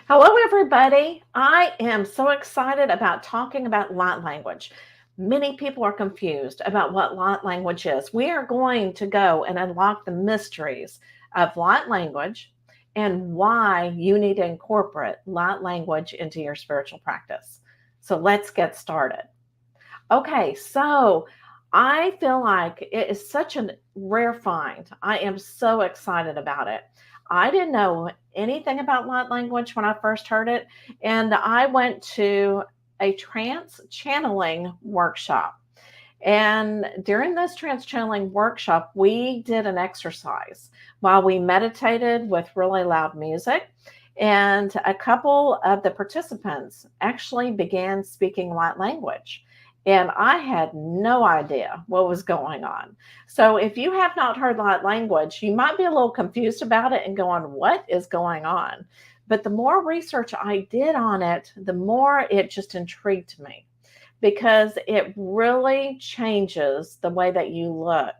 Hello, everybody. I am so excited about talking about light language. Many people are confused about what light language is. We are going to go and unlock the mysteries of light language and why you need to incorporate light language into your spiritual practice. So let's get started. Okay, so I feel like it is such a rare find. I am so excited about it. I didn't know anything about light language when I first heard it, and I went to a trance channeling workshop. And during this trance channeling workshop, we did an exercise while we meditated with really loud music. And a couple of the participants actually began speaking light language. And I had no idea what was going on. So, if you have not heard light language, you might be a little confused about it and going, what is going on? But the more research I did on it, the more it just intrigued me because it really changes the way that you look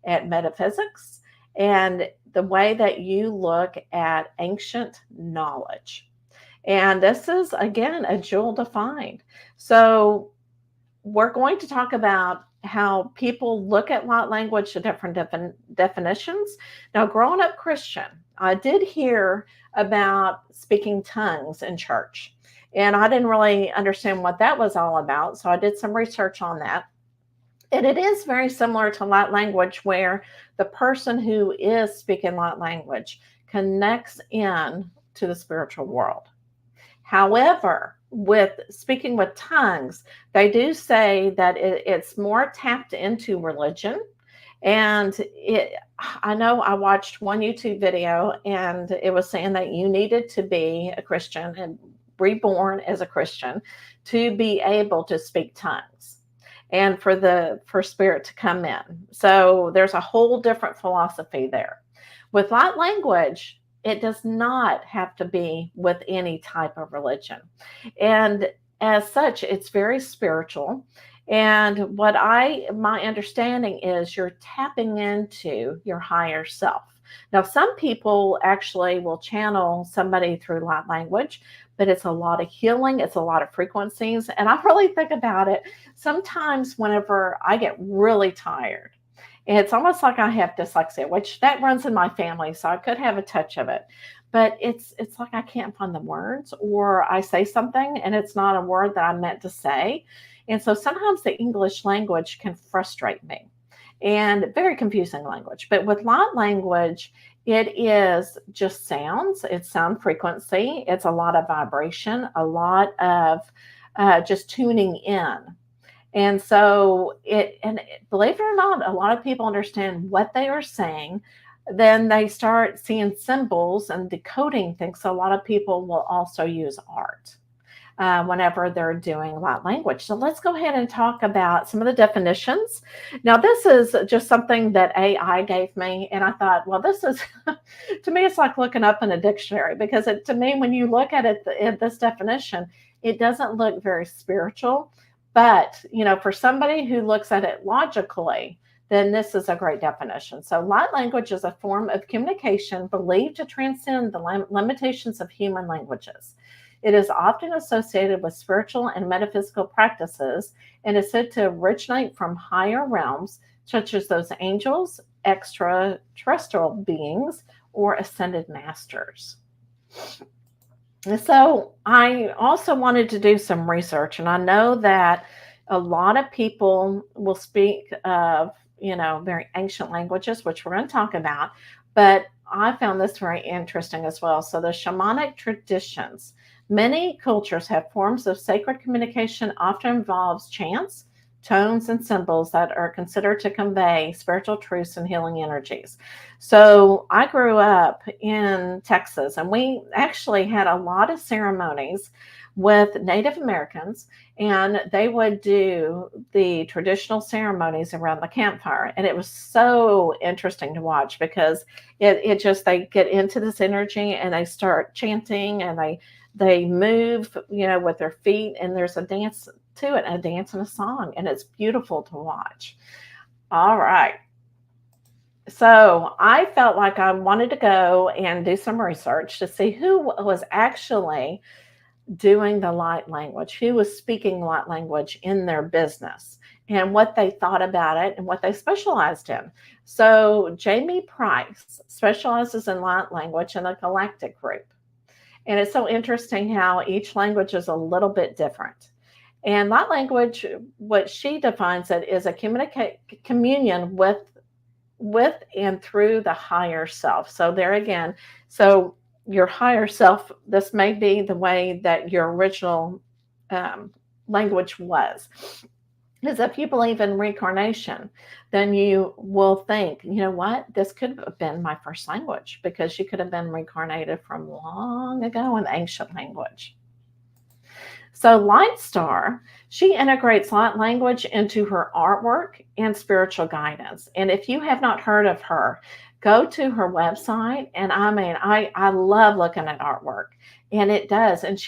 at metaphysics and the way that you look at ancient knowledge. And this is, again, a jewel to find. So, we're going to talk about how people look at light language to different definitions. Now, growing up Christian, I did hear about speaking tongues in church, and I didn't really understand what that was all about. So I did some research on that. And it is very similar to light language, where the person who is speaking light language connects in to the spiritual world. However, with speaking with tongues, they do say that it's more tapped into religion. And I know I watched one YouTube video and it was saying that you needed to be a Christian and reborn as a Christian to be able to speak tongues and for spirit to come in. So there's a whole different philosophy there. With light language, it does not have to be with any type of religion. And as such, it's very spiritual. And my understanding is you're tapping into your higher self. Now, some people actually will channel somebody through light language, but it's a lot of healing, it's a lot of frequencies. And I really think about it sometimes whenever I get really tired. It's almost like I have dyslexia, which that runs in my family, so I could have a touch of it. But it's like I can't find the words, or I say something and it's not a word that I meant to say. And so sometimes the English language can frustrate me and very confusing language. But with light language, it is just sounds, it's sound frequency, it's a lot of vibration, a lot of just tuning in. And so believe it or not, a lot of people understand what they are saying. Then they start seeing symbols and decoding things. So a lot of people will also use art whenever they're doing light language. So let's go ahead and talk about some of the definitions. Now, this is just something that AI gave me, and I thought, well, this is to me, it's like looking up in a dictionary because to me, when you look at it, this definition, it doesn't look very spiritual. But, for somebody who looks at it logically, then this is a great definition. So, light language is a form of communication believed to transcend the limitations of human languages. It is often associated with spiritual and metaphysical practices and is said to originate from higher realms, such as those angels, extraterrestrial beings, or ascended masters. So I also wanted to do some research, and I know that a lot of people will speak of, very ancient languages, which we're going to talk about, but I found this very interesting as well. So the shamanic traditions. Many cultures have forms of sacred communication, often involves chants, tones, and symbols that are considered to convey spiritual truths and healing energies. So I grew up in Texas, and we actually had a lot of ceremonies with Native Americans, and they would do the traditional ceremonies around the campfire. And it was so interesting to watch because they get into this energy and they start chanting and they move, with their feet, and there's a dance to it, a dance and a song, and it's beautiful to watch. All right. So I felt like I wanted to go and do some research to see who was actually doing the light language, who was speaking light language in their business, and what they thought about it and what they specialized in. So Jamye Price specializes in light language in the Galactic group. And it's so interesting how each language is a little bit different. And light language, what she defines it, is a communion with and through the higher self. So there again, so your higher self, this may be the way that your original um, language was. Is if you believe in reincarnation, then you will think, you know what, this could have been my first language because you could have been reincarnated from long ago in ancient language. So Lightstar, she integrates light language into her artwork and spiritual guidance. And if you have not heard of her, go to her website. And I mean, I love looking at artwork. And it does. And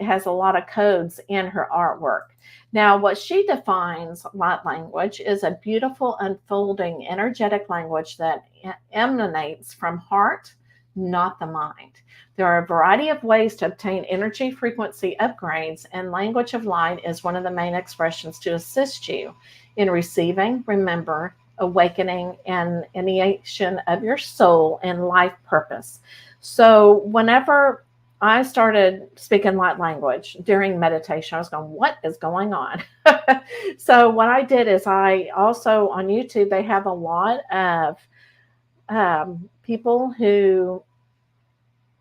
has a lot of codes in her artwork. Now, what she defines light language is a beautiful, unfolding, energetic language that emanates from heart, not the mind. There are a variety of ways to obtain energy frequency upgrades, and language of light is one of the main expressions to assist you in receiving, remember, awakening, and initiation of your soul and life purpose. So whenever I started speaking light language during meditation, I was going, what is going on? So what I did is I also on YouTube, they have a lot of people who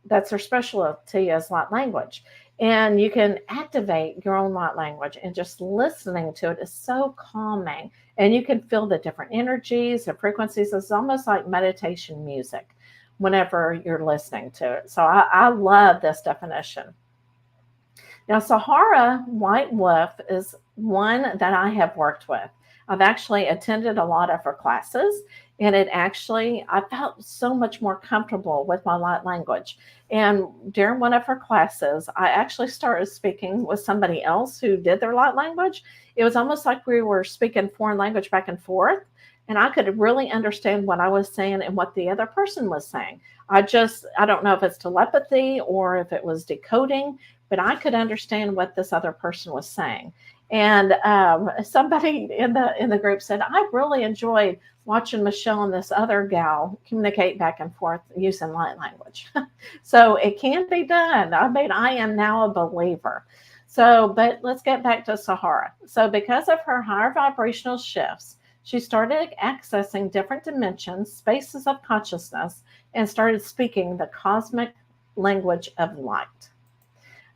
that's their specialty is light language. And you can activate your own light language, and just listening to it is so calming. And you can feel the different energies, the frequencies. It's almost like meditation music whenever you're listening to it. So I love this definition. Now, Saharra White Wolf is one that I have worked with. I've actually attended a lot of her classes, and I felt so much more comfortable with my light language. And during one of her classes, I actually started speaking with somebody else who did their light language. It was almost like we were speaking foreign language back and forth, and I could really understand what I was saying and what the other person was saying. I don't know if it's telepathy or if it was decoding, but I could understand what this other person was saying. And somebody in the group said, I really enjoyed watching Michelle and this other gal communicate back and forth using light language. So it can be done. I mean, I am now a believer. So, but let's get back to Saharra. So because of her higher vibrational shifts, she started accessing different dimensions, spaces of consciousness, and started speaking the cosmic language of light.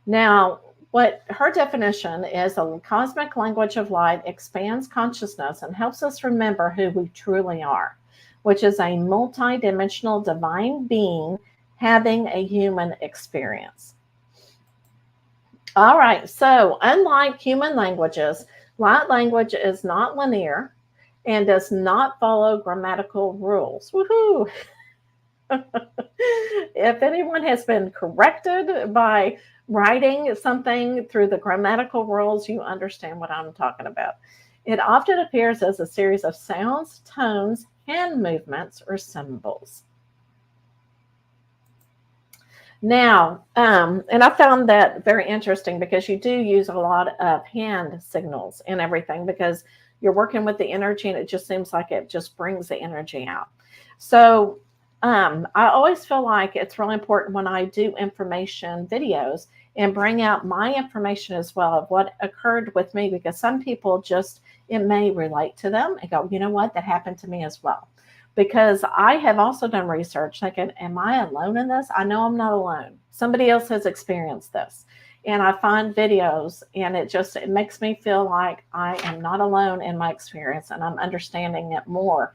Now, what her definition is, a cosmic language of light expands consciousness and helps us remember who we truly are, which is a multi-dimensional divine being having a human experience. All right, so unlike human languages, light language is not linear and does not follow grammatical rules. Woohoo! If anyone has been corrected by writing something through the grammatical rules, you understand what I'm talking about. It often appears as a series of sounds, tones, hand movements, or symbols. Now, and I found that very interesting because you do use a lot of hand signals and everything because you're working with the energy, and it just seems like it just brings the energy out. So I always feel like it's really important when I do information videos and bring out my information as well of what occurred with me, because some people it may relate to them and go, you know what, that happened to me as well. Because I have also done research thinking, am I alone in this? I know I'm not alone. Somebody else has experienced this. And I find videos, and it makes me feel like I am not alone in my experience, and I'm understanding it more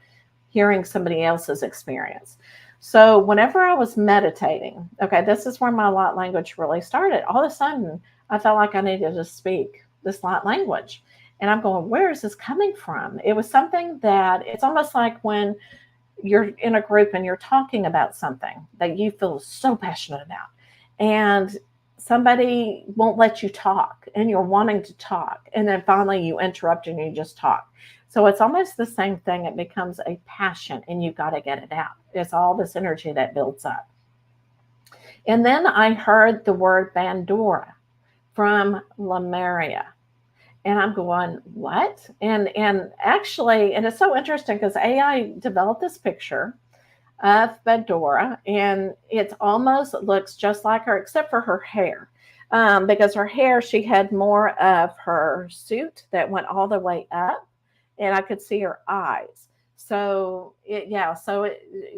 hearing somebody else's experience. So whenever I was meditating, okay, this is where my light language really started. All of a sudden, I felt like I needed to speak this light language. And I'm going, where is this coming from? It was something that it's almost like when you're in a group and you're talking about something that you feel so passionate about, and somebody won't let you talk, and you're wanting to talk, and then finally you interrupt and you just talk. So it's almost the same thing. It becomes a passion and you've got to get it out. It's all this energy that builds up. And then I heard the word Bandora from Lemuria. And I'm going, what? And actually, and it's so interesting because AI developed this picture of Bedora, and it almost looks just like her, except for her hair. Because her hair, she had more of her suit that went all the way up, and I could see her eyes. So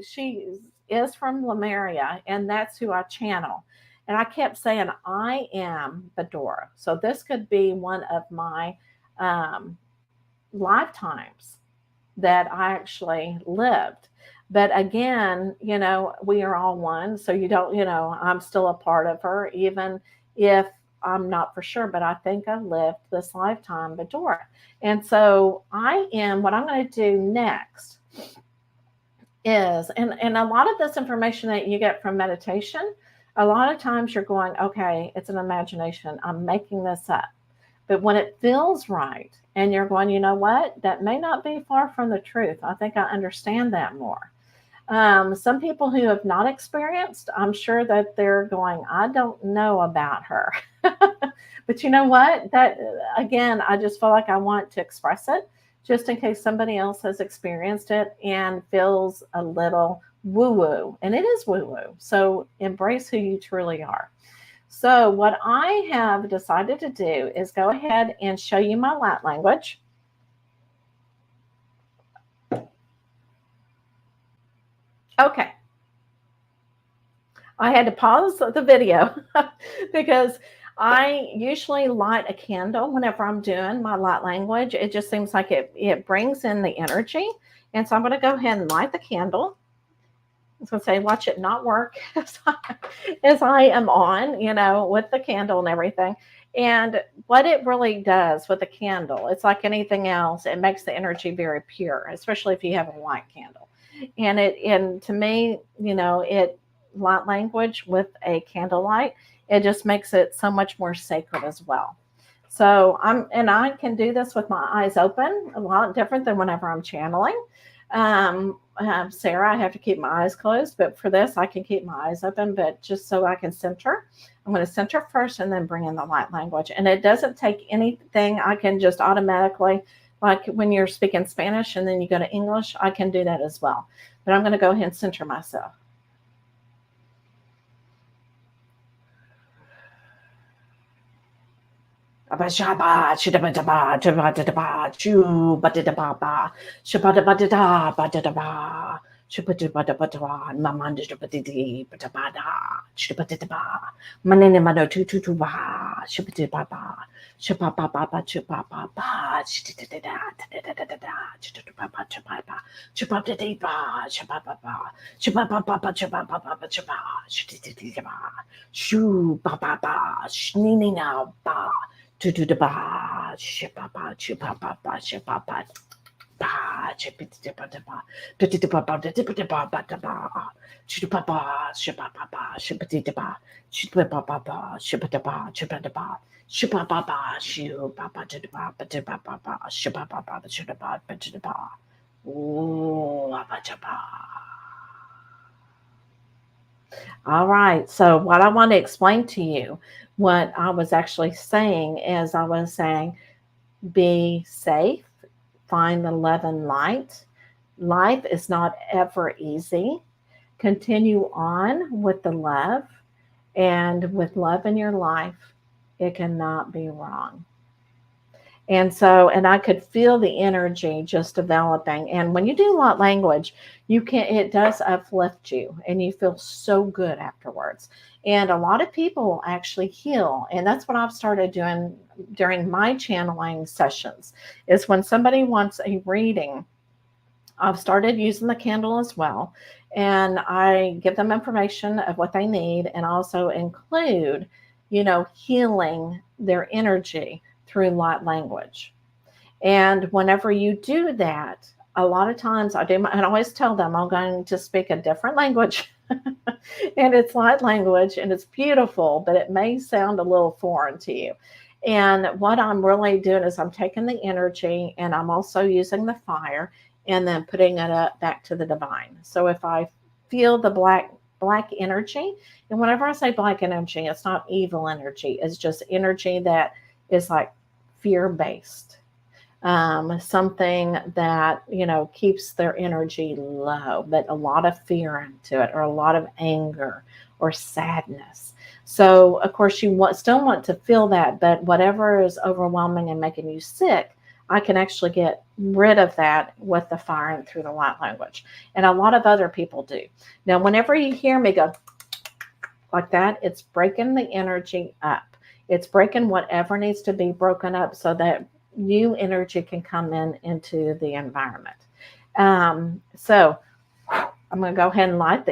she is from Lemuria, and that's who I channel. And I kept saying, I am Bedora. So this could be one of my um, lifetimes that I actually lived. But again, we are all one. So you don't, I'm still a part of her, even if I'm not for sure, but I think I lived this lifetime, Bedora. And so what I'm going to do next is, and a lot of this information that you get from meditation, a lot of times you're going, okay, it's an imagination. I'm making this up. But when it feels right and you're going, you know what, that may not be far from the truth. I think I understand that more. Some people who have not experienced, I'm sure that they're going, I don't know about her. But you know what? That, again, I just feel like I want to express it just in case somebody else has experienced it and feels a little woo-woo. And it is woo-woo. So embrace who you truly are. So what I have decided to do is go ahead and show you my light language. Okay. I had to pause the video because I usually light a candle whenever I'm doing my light language. It just seems like it brings in the energy. And so I'm going to go ahead and light the candle. I was going to say, watch it not work as I am on, with the candle and everything. And what it really does with the candle, it's like anything else. It makes the energy very pure, especially if you have a white candle. And to me, light language with a candlelight, it just makes it so much more sacred as well. So I can do this with my eyes open, a lot different than whenever I'm channeling. Sarah, I have to keep my eyes closed, but for this, I can keep my eyes open, but just so I can center. I'm going to center first and then bring in the light language. And it doesn't take anything. I can just automatically, like when you're speaking Spanish and then you go to English, I can do that as well. But I'm going to go ahead and center myself. Abashaba, shidabadaba, jabadaba, chew, badidababa, shabadabadida, badidaba, shabadabadabadaba, mamandidabadidi, badabada, shidabadidaba, maninimado tututuba, shabadibaba, shabababa, shabababa, shididida, dadadada, shidababa, shababa, shababdidiba, shabababa, shabababa, shabababa, shaba, shidididaba, shoo, bababa, shninina, ba. To do the ba, shipapa, chipapa, shipapa, ba, chipitipapa, pitipapa, tipitipapa, chipapa, shipapa, shipitipapa, chipapa, shipatapa, chipatapa, shipapa, shipapa, chipapa, patipapa, shipapa, chipapa, patipapa. Ooh, abachapa. All right. So what I want to explain to you, what I was actually saying is I was saying, be safe, find the love and light. Life is not ever easy. Continue on with the love, and with love in your life, it cannot be wrong. And I could feel the energy just developing. And when you do light language, it does uplift you and you feel so good afterwards. And a lot of people actually heal. And that's what I've started doing during my channeling sessions, is when somebody wants a reading, I've started using the candle as well. And I give them information of what they need and also include, healing their energy through light language. And whenever you do that, a lot of times I always tell them I'm going to speak a different language and it's light language and it's beautiful, but it may sound a little foreign to you. And what I'm really doing is I'm taking the energy and I'm also using the fire and then putting it up back to the divine. So if I feel the black energy, and whenever I say black energy, it's not evil energy. It's just energy that is like fear based, something that keeps their energy low, but a lot of fear into it, or a lot of anger or sadness. So of course still want to feel that, but whatever is overwhelming and making you sick, I can actually get rid of that with the fire and through the light language. And a lot of other people do. Now, whenever you hear me go like that, it's breaking the energy up. It's breaking whatever needs to be broken up so that new energy can come into the environment. So I'm going to go ahead and I'm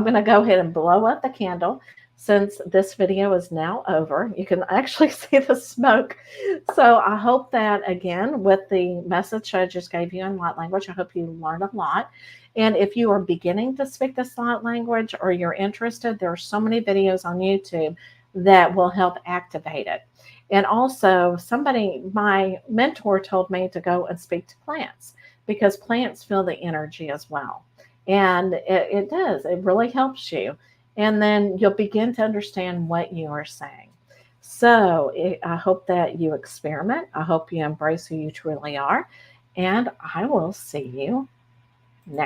going to go ahead and blow up the candle. Since this video is now over, you can actually see the smoke. So I hope that, again, with the message I just gave you in light language, I hope you learned a lot. And if you are beginning to speak this light language or you're interested, there are so many videos on YouTube that will help activate it. And also, my mentor told me to go and speak to plants, because plants feel the energy as well. And it does. It really helps you. And then you'll begin to understand what you are saying. So I hope that you experiment. I hope you embrace who you truly are. And I will see you